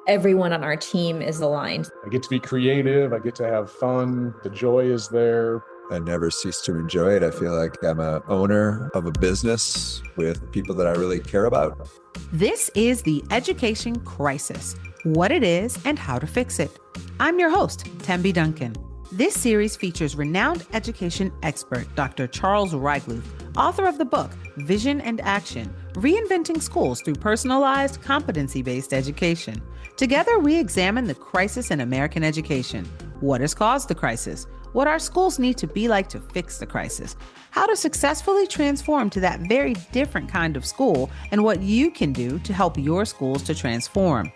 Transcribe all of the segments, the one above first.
everyone on our team is aligned. I get to be creative. I get to have fun. The joy is there. I never cease to enjoy it. I feel like I'm a owner of a business with people that I really care about. This is the Education Crisis, what it is and how to fix it. I'm your host, Tembi Duncan. This series features renowned education expert Dr. Charles Reigeluth, author of the book, Vision and Action, Reinventing Schools Through Personalized, Competency-Based Education. Together, we examine the crisis in American education. What has caused the crisis? What our schools need to be like to fix the crisis? How to successfully transform to that very different kind of school, and what you can do to help your schools to transform.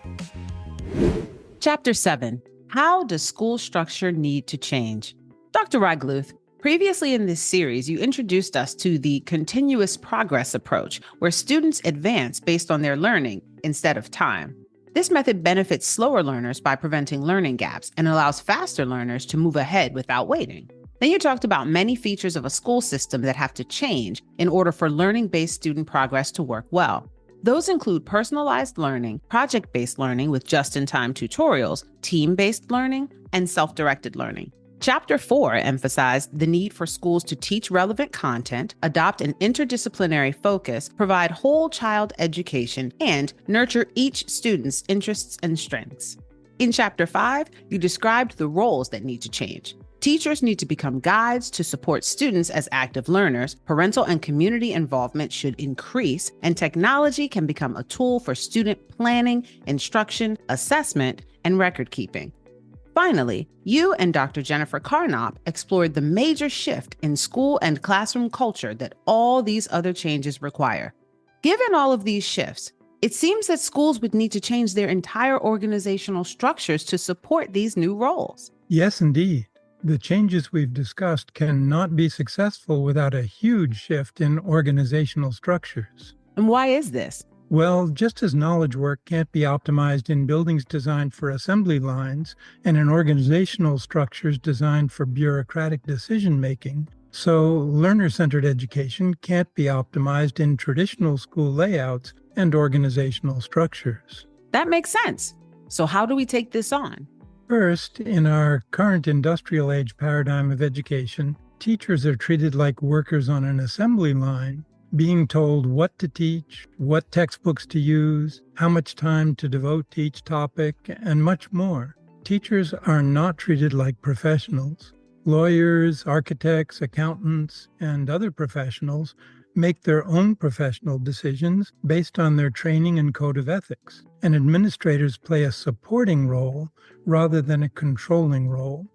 Chapter 7. How does school structure need to change? Dr. Reigeluth, previously in this series, you introduced us to the continuous progress approach, where students advance based on their learning instead of time. This method benefits slower learners by preventing learning gaps and allows faster learners to move ahead without waiting. Then you talked about many features of a school system that have to change in order for learning-based student progress to work well. Those include personalized learning, project-based learning with just-in-time tutorials, team-based learning, and self-directed learning. Chapter 4 emphasized the need for schools to teach relevant content, adopt an interdisciplinary focus, provide whole child education, and nurture each student's interests and strengths. In Chapter 5, you described the roles that need to change. Teachers need to become guides to support students as active learners, parental and community involvement should increase, and technology can become a tool for student planning, instruction, assessment, and record keeping. Finally, you and Dr. Jennifer Carnop explored the major shift in school and classroom culture that all these other changes require. Given all of these shifts, it seems that schools would need to change their entire organizational structures to support these new roles. Yes, indeed. The changes we've discussed cannot be successful without a huge shift in organizational structures. And why is this? Well, just as knowledge work can't be optimized in buildings designed for assembly lines and in organizational structures designed for bureaucratic decision-making, so learner-centered education can't be optimized in traditional school layouts and organizational structures. That makes sense. So how do we take this on? First, in our current industrial age paradigm of education, teachers are treated like workers on an assembly line, being told what to teach, what textbooks to use, how much time to devote to each topic, and much more. Teachers are not treated like professionals. Lawyers, architects, accountants, and other professionals make their own professional decisions based on their training and code of ethics, and administrators play a supporting role rather than a controlling role.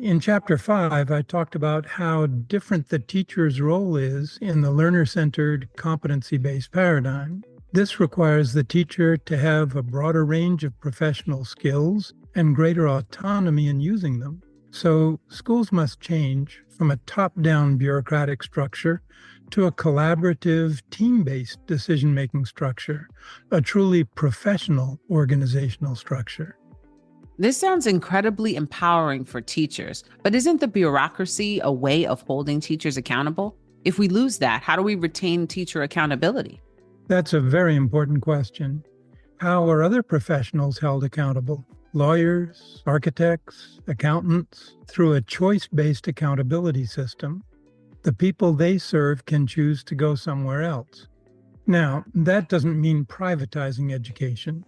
In Chapter 5, I talked about how different the teacher's role is in the learner-centered, competency-based paradigm. This requires the teacher to have a broader range of professional skills and greater autonomy in using them. So schools must change from a top-down bureaucratic structure to a collaborative, team-based decision-making structure, a truly professional organizational structure. This sounds incredibly empowering for teachers, but isn't the bureaucracy a way of holding teachers accountable? If we lose that, how do we retain teacher accountability? That's a very important question. How are other professionals held accountable? Lawyers, architects, accountants, through a choice-based accountability system. The people they serve can choose to go somewhere else. Now, that doesn't mean privatizing education.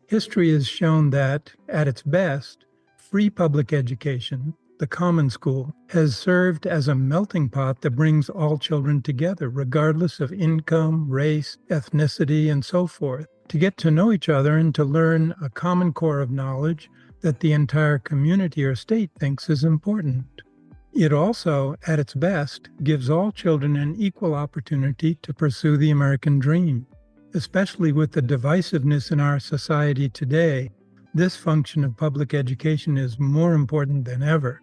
History has shown that, at its best, free public education, the common school, has served as a melting pot that brings all children together, regardless of income, race, ethnicity, and so forth, to get to know each other and to learn a common core of knowledge that the entire community or state thinks is important. It also, at its best, gives all children an equal opportunity to pursue the American dream. Especially with the divisiveness in our society today, this function of public education is more important than ever.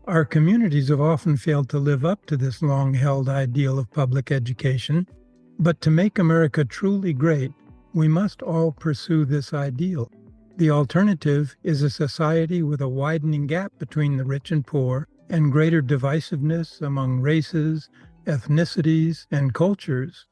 Our communities have often failed to live up to this long-held ideal of public education, but to make America truly great, we must all pursue this ideal. The alternative is a society with a widening gap between the rich and poor, and greater divisiveness among races, ethnicities, and cultures,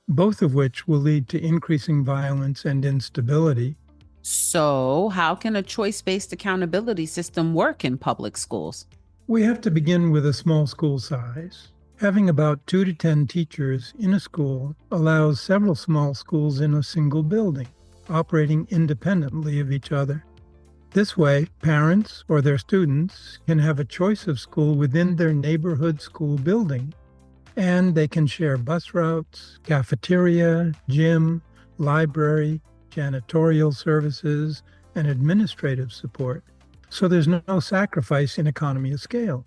both of which will lead to increasing violence and instability. So, how can a choice-based accountability system work in public schools? We have to begin with a small school size. Having about 2 to 10 teachers in a school allows several small schools in a single building, operating independently of each other. This way, parents or their students can have a choice of school within their neighborhood school building, and they can share bus routes, cafeteria, gym, library, janitorial services, and administrative support. So there's no sacrifice in economy of scale.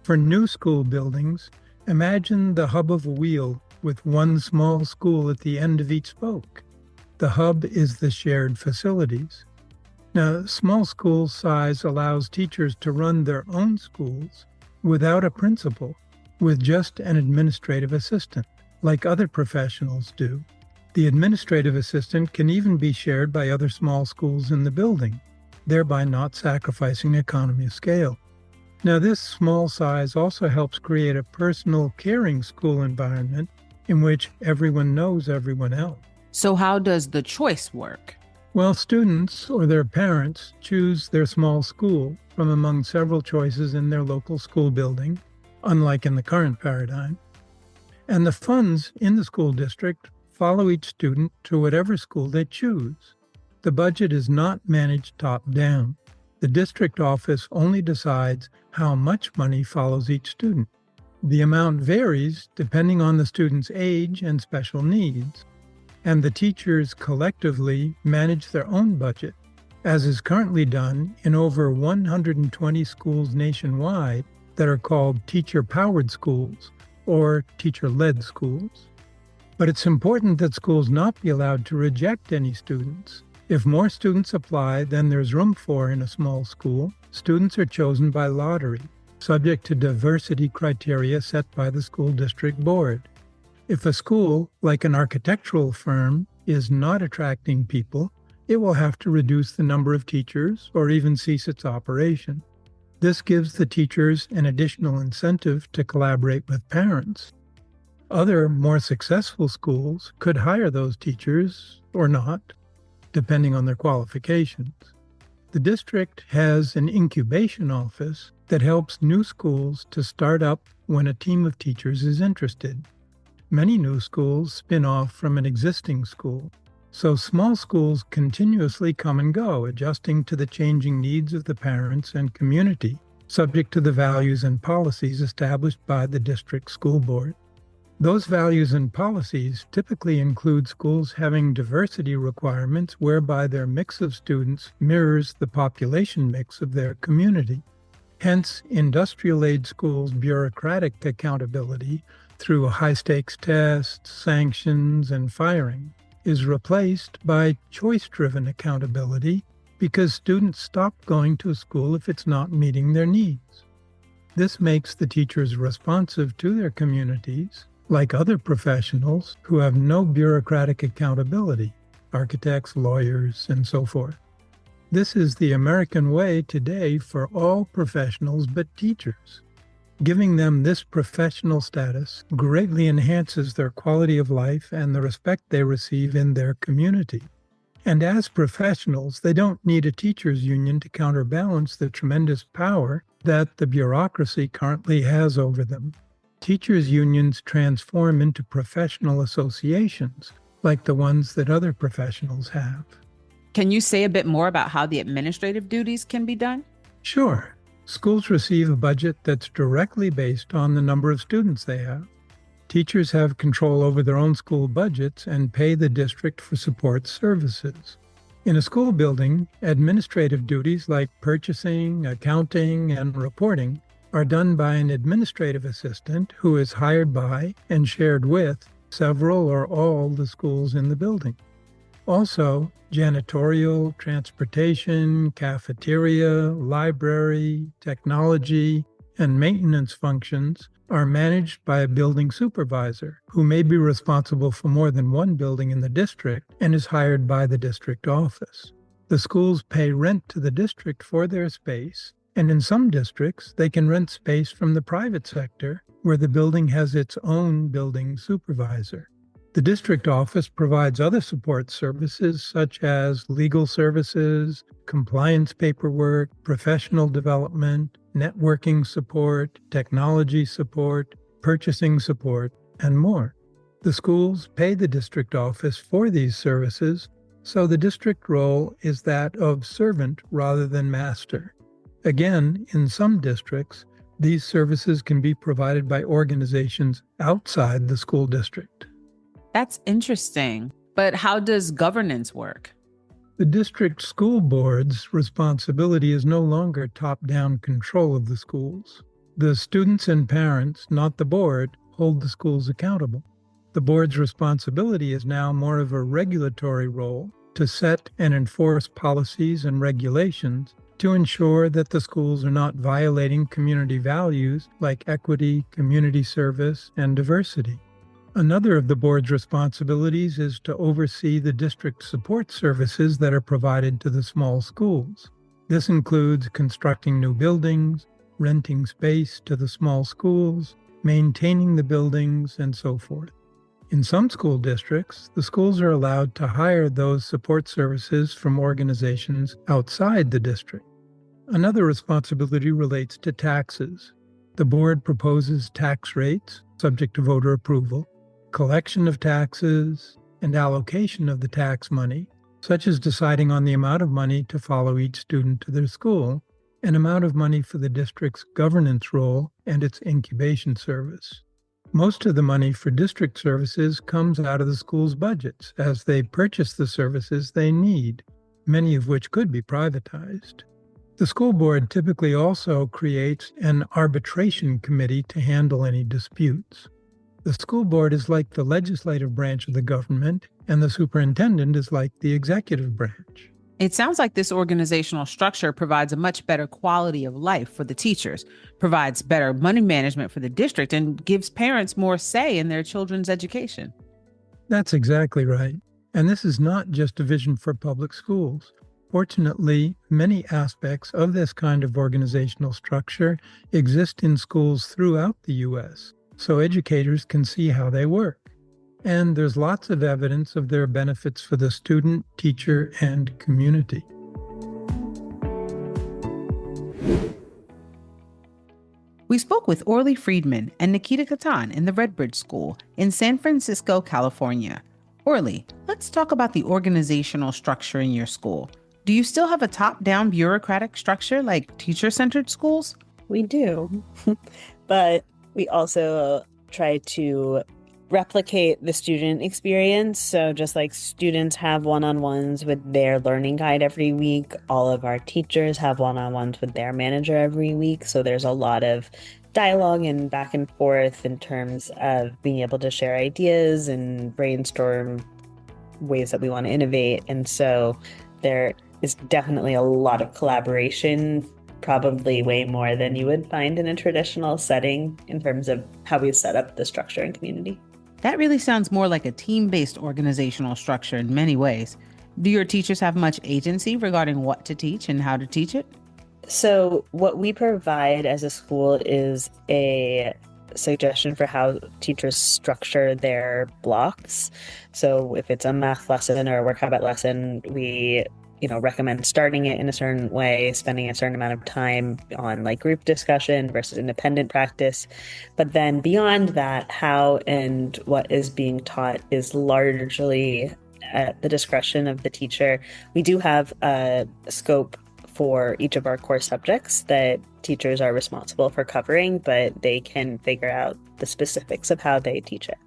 For new school buildings, imagine the hub of a wheel with one small school at the end of each spoke. The hub is the shared facilities. Now, small school size allows teachers to run their own schools without a principal, with just an administrative assistant, like other professionals do. The administrative assistant can even be shared by other small schools in the building, thereby not sacrificing economy of scale. Now, this small size also helps create a personal, caring school environment in which everyone knows everyone else. So, how does the choice work? Well, students or their parents choose their small school from among several choices in their local school building, unlike in the current paradigm. And the funds in the school district follow each student to whatever school they choose. The budget is not managed top-down. The district office only decides how much money follows each student. The amount varies depending on the student's age and special needs, and the teachers collectively manage their own budget, as is currently done in over 120 schools nationwide that are called teacher-powered schools or teacher-led schools. But it's important that schools not be allowed to reject any students. If more students apply than there's room for in a small school, students are chosen by lottery, subject to diversity criteria set by the school district board. If a school, like an architectural firm, is not attracting people, it will have to reduce the number of teachers or even cease its operation. This gives the teachers an additional incentive to collaborate with parents. Other, more successful schools could hire those teachers or not, depending on their qualifications. The district has an incubation office that helps new schools to start up when a team of teachers is interested. Many new schools spin off from an existing school, so small schools continuously come and go, adjusting to the changing needs of the parents and community, subject to the values and policies established by the district school board. Those values and policies typically include schools having diversity requirements whereby their mix of students mirrors the population mix of their community. Hence, industrial-aid schools' bureaucratic accountability through high-stakes tests, sanctions, and firing is replaced by choice-driven accountability because students stop going to a school if it's not meeting their needs. This makes the teachers responsive to their communities, like other professionals who have no bureaucratic accountability, architects, lawyers, and so forth. This is the American way today for all professionals but teachers. Giving them this professional status greatly enhances their quality of life and the respect they receive in their community. And as professionals, they don't need a teachers' union to counterbalance the tremendous power that the bureaucracy currently has over them. Teachers' unions transform into professional associations, like the ones that other professionals have. Can you say a bit more about how the administrative duties can be done? Sure. Schools receive a budget that's directly based on the number of students they have. Teachers have control over their own school budgets and pay the district for support services. In a school building, administrative duties like purchasing, accounting, and reporting are done by an administrative assistant who is hired by and shared with several or all the schools in the building. Also, janitorial, transportation, cafeteria, library, technology, and maintenance functions are managed by a building supervisor who may be responsible for more than one building in the district and is hired by the district office. The schools pay rent to the district for their space, and in some districts, they can rent space from the private sector where the building has its own building supervisor. The district office provides other support services such as legal services, compliance paperwork, professional development, networking support, technology support, purchasing support, and more. The schools pay the district office for these services, so the district role is that of servant rather than master. Again, in some districts, these services can be provided by organizations outside the school district. That's interesting. But how does governance work? The district school board's responsibility is no longer top-down control of the schools. The students and parents, not the board, hold the schools accountable. The board's responsibility is now more of a regulatory role to set and enforce policies and regulations to ensure that the schools are not violating community values like equity, community service, and diversity. Another of the board's responsibilities is to oversee the district support services that are provided to the small schools. This includes constructing new buildings, renting space to the small schools, maintaining the buildings, and so forth. In some school districts, the schools are allowed to hire those support services from organizations outside the district. Another responsibility relates to taxes. The board proposes tax rates, subject to voter approval, collection of taxes, and allocation of the tax money, such as deciding on the amount of money to follow each student to their school, and amount of money for the district's governance role and its incubation service. Most of the money for district services comes out of the school's budgets as they purchase the services they need, many of which could be privatized. The school board typically also creates an arbitration committee to handle any disputes. The school board is like the legislative branch of the government, and the superintendent is like the executive branch. It sounds like this organizational structure provides a much better quality of life for the teachers, provides better money management for the district, and gives parents more say in their children's education. That's exactly right. And this is not just a vision for public schools. Fortunately, many aspects of this kind of organizational structure exist in schools throughout the U.S., so educators can see how they work. And there's lots of evidence of their benefits for the student, teacher, and community. We spoke with Orly Friedman and Nikita Katan in the Redbridge School in San Francisco, California. Orly, let's talk about the organizational structure in your school. Do you still have a top-down bureaucratic structure like teacher-centered schools? We do, but we also try to replicate the student experience. So just like students have one-on-ones with their learning guide every week, all of our teachers have one-on-ones with their manager every week. So there's a lot of dialogue and back and forth in terms of being able to share ideas and brainstorm ways that we want to innovate. And so there is definitely a lot of collaboration, probably way more than you would find in a traditional setting in terms of how we set up the structure and community. That really sounds more like a team-based organizational structure in many ways. Do your teachers have much agency regarding what to teach and how to teach it? So what we provide as a school is a suggestion for how teachers structure their blocks. So if it's a math lesson or a work habit lesson, we recommend starting it in a certain way, spending a certain amount of time on like group discussion versus independent practice. But then beyond that, how and what is being taught is largely at the discretion of the teacher. We do have a scope for each of our core subjects that teachers are responsible for covering, but they can figure out the specifics of how they teach it.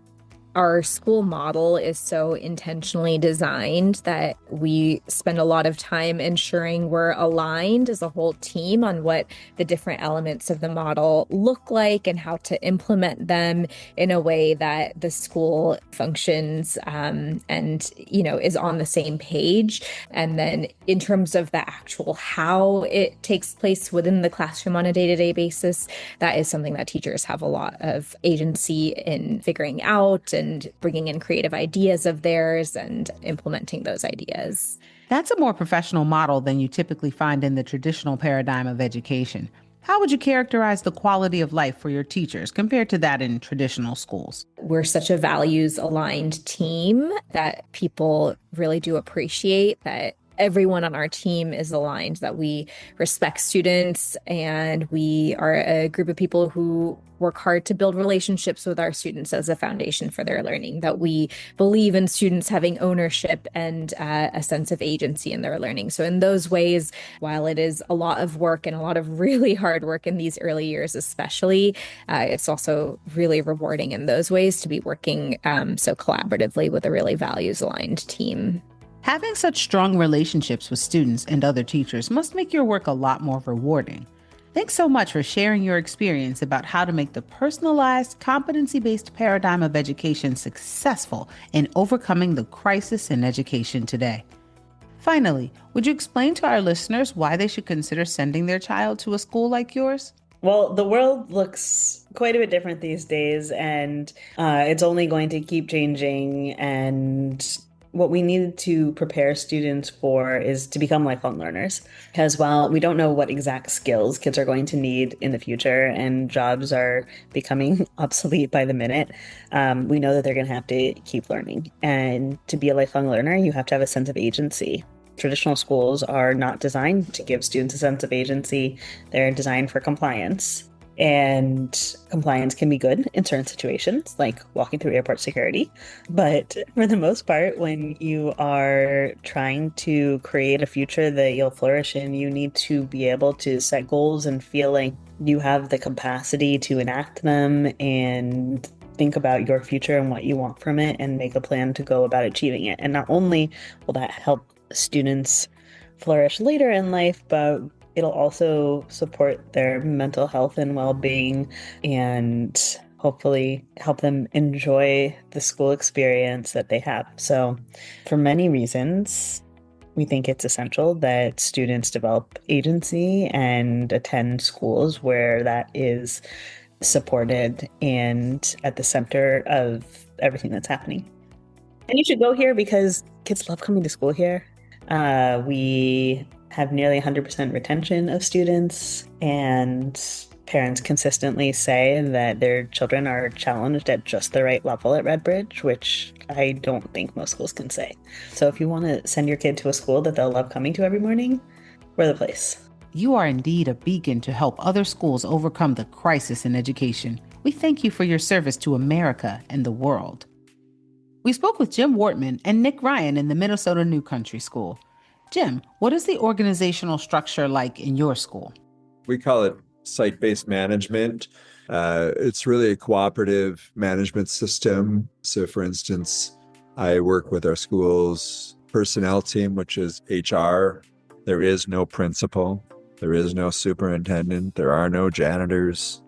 Our school model is so intentionally designed that we spend a lot of time ensuring we're aligned as a whole team on what the different elements of the model look like and how to implement them in a way that the school functions and is on the same page. And then in terms of the actual how it takes place within the classroom on a day-to-day basis, that is something that teachers have a lot of agency in figuring out and bringing in creative ideas of theirs and implementing those ideas. That's a more professional model than you typically find in the traditional paradigm of education. How would you characterize the quality of life for your teachers compared to that in traditional schools? We're such a values aligned team that people really do appreciate that everyone on our team is aligned, that we respect students, and we are a group of people who work hard to build relationships with our students as a foundation for their learning, that we believe in students having ownership and a sense of agency in their learning. So in those ways, while it is a lot of work and a lot of really hard work in these early years especially, it's also really rewarding in those ways to be working so collaboratively with a really values-aligned team. Having such strong relationships with students and other teachers must make your work a lot more rewarding. Thanks so much for sharing your experience about how to make the personalized, competency-based paradigm of education successful in overcoming the crisis in education today. Finally, would you explain to our listeners why they should consider sending their child to a school like yours? Well, the world looks quite a bit different these days, and it's only going to keep changing. And what we need to prepare students for is to become lifelong learners. Because while we don't know what exact skills kids are going to need in the future and jobs are becoming obsolete by the minute, we know that they're going to have to keep learning. And to be a lifelong learner, you have to have a sense of agency. Traditional schools are not designed to give students a sense of agency. They're designed for compliance. And compliance can be good in certain situations, like walking through airport security. But for the most part, when you are trying to create a future that you'll flourish in, you need to be able to set goals and feel like you have the capacity to enact them and think about your future and what you want from it and make a plan to go about achieving it. And not only will that help students flourish later in life, but it'll also support their mental health and well-being and hopefully help them enjoy the school experience that they have. So for many reasons, we think it's essential that students develop agency and attend schools where that is supported and at the center of everything that's happening. And you should go here because kids love coming to school here. We have nearly 100% retention of students, and parents consistently say that their children are challenged at just the right level at Redbridge, which I don't think most schools can say. So if you want to send your kid to a school that they'll love coming to every morning, we're the place. You are indeed a beacon to help other schools overcome the crisis in education. We thank you for your service to America and the world. We spoke with Jim Wortman and Nick Ryan in the Minnesota New Country School. Jim, what is the organizational structure like in your school? We call it site-based management. It's really a cooperative management system. So for instance, I work with our school's personnel team, which is HR. There is no principal. There is no superintendent. There are no janitors.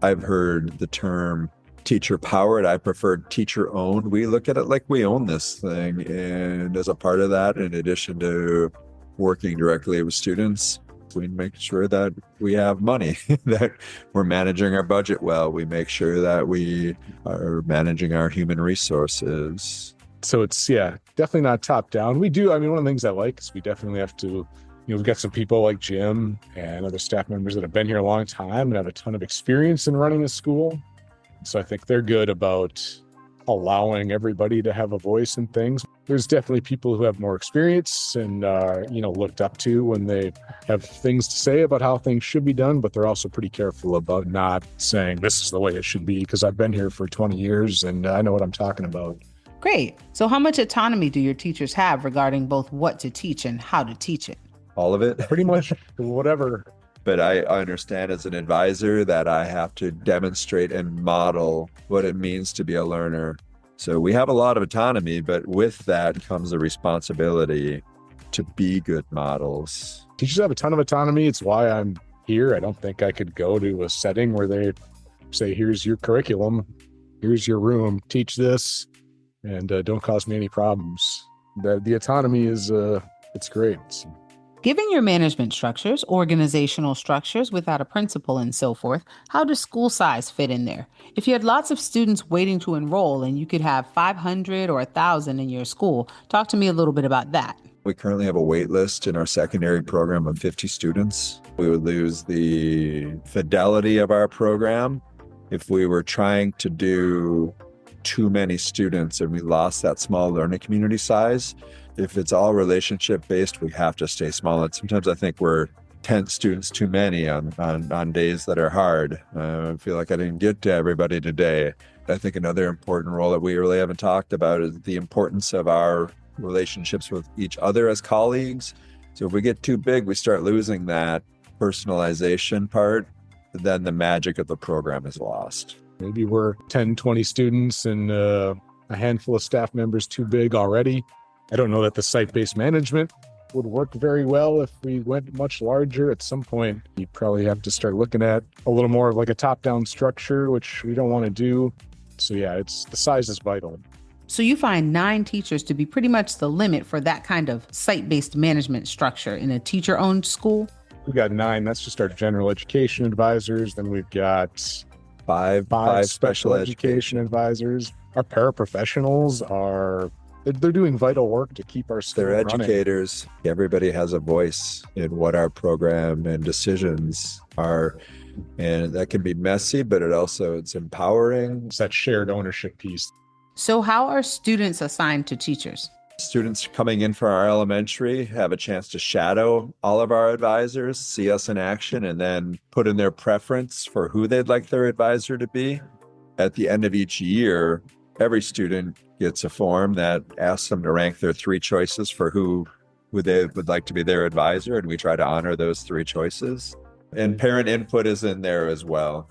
I've heard the term teacher powered. I prefer teacher owned. We look at it like we own this thing. And as a part of that, in addition to working directly with students, we make sure that we have money, that we're managing our budget well. We make sure that we are managing our human resources. So it's, definitely not top down. We do, one of the things I like is we definitely have to, we've got some people like Jim and other staff members that have been here a long time and have a ton of experience in running a school. So I think they're good about allowing everybody to have a voice in things. There's definitely people who have more experience and looked up to when they have things to say about how things should be done, but they're also pretty careful about not saying this is the way it should be, because I've been here for 20 years and I know what I'm talking about. Great. So how much autonomy do your teachers have regarding both what to teach and how to teach it? All of it. Pretty much whatever. But I understand as an advisor that I have to demonstrate and model what it means to be a learner. So we have a lot of autonomy, but with that comes a responsibility to be good models. Teachers have a ton of autonomy. It's why I'm here. I don't think I could go to a setting where they say, here's your curriculum, here's your room, teach this, and don't cause me any problems. The autonomy is, it's great. Given your management structures, organizational structures without a principal and so forth, how does school size fit in there? If you had lots of students waiting to enroll and you could have 500 or 1,000 in your school, talk to me a little bit about that. We currently have a wait list in our secondary program of 50 students. We would lose the fidelity of our program if we were trying to do too many students and we lost that small learning community size. If it's all relationship based, we have to stay small. And sometimes I think we're 10 students too many on days that are hard. I feel like I didn't get to everybody today. I think another important role that we really haven't talked about is the importance of our relationships with each other as colleagues. So if we get too big, we start losing that personalization part, then the magic of the program is lost. Maybe we're 10, 20 students and a handful of staff members too big already. I don't know that the site-based management would work very well if we went much larger. At some point, you probably have to start looking at a little more of like a top-down structure, which we don't want to do. So yeah, the size is vital. So you find 9 teachers to be pretty much the limit for that kind of site-based management structure in a teacher-owned school? We've got 9. That's just our general education advisors. Then we've got five special education advisors. Our paraprofessionals they're doing vital work to keep our school They're running. educators. Everybody has a voice in what our program and decisions are. And that can be messy, but it's empowering. It's that shared ownership piece. So how are students assigned to teachers? Students coming in for our elementary have a chance to shadow all of our advisors, see us in action, and then put in their preference for who they'd like their advisor to be. At the end of each year, every student gets a form that asks them to rank their 3 choices for who they would like to be their advisor, and we try to honor those 3 choices. And parent input is in there as well.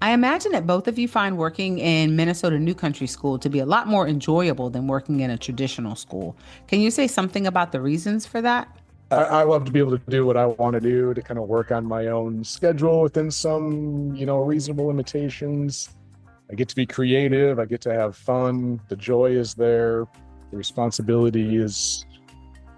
I imagine that both of you find working in Minnesota New Country School to be a lot more enjoyable than working in a traditional school. Can you say something about the reasons for that? I love to be able to do what I want to do, to kind of work on my own schedule within some, reasonable limitations. I get to be creative. I get to have fun. The joy is there. The responsibility is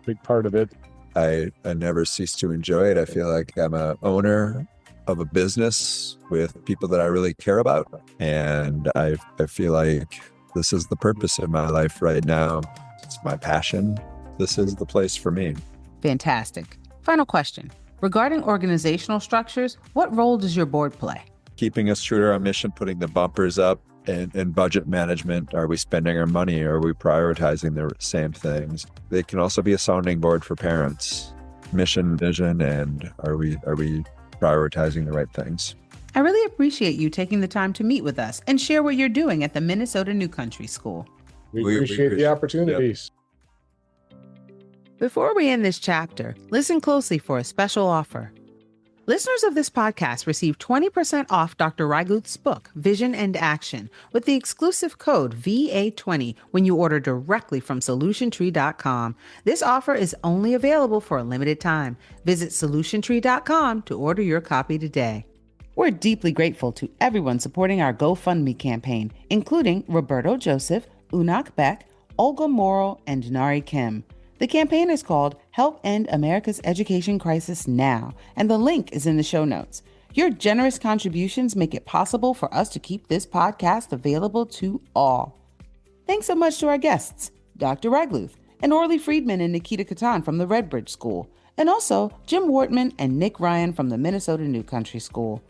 a big part of it. I never cease to enjoy it. I feel like I'm a owner of a business with people that I really care about. And I feel like this is the purpose of my life right now. It's my passion. This is the place for me. Fantastic. Final question. Regarding organizational structures, what role does your board play? Keeping us true to our mission, putting the bumpers up, and budget management. Are we spending our money? Are we prioritizing the same things? They can also be a sounding board for parents. Mission, vision, and are we prioritizing the right things? I really appreciate you taking the time to meet with us and share what you're doing at the Minnesota New Country School. We appreciate the opportunities. Yep. Before we end this chapter, listen closely for a special offer. Listeners of this podcast receive 20% off Dr. Reigeluth's book, Vision and Action, with the exclusive code VA20 when you order directly from solutiontree.com. This offer is only available for a limited time. Visit solutiontree.com to order your copy today. We're deeply grateful to everyone supporting our GoFundMe campaign, including Roberto Joseph, Unak Beck, Olga Morrow, and Nari Kim. The campaign is called Help End America's Education Crisis Now, and the link is in the show notes. Your generous contributions make it possible for us to keep this podcast available to all. Thanks so much to our guests, Dr. Reigeluth, and Orly Friedman and Nikita Katan from the Redbridge School, and also Jim Wortman and Nick Ryan from the Minnesota New Country School.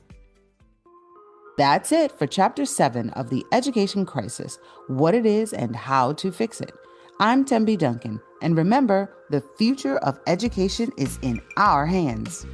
That's it for Chapter 7 of The Education Crisis, What It Is and How to Fix It. I'm Tembi Duncan, and remember, the future of education is in our hands.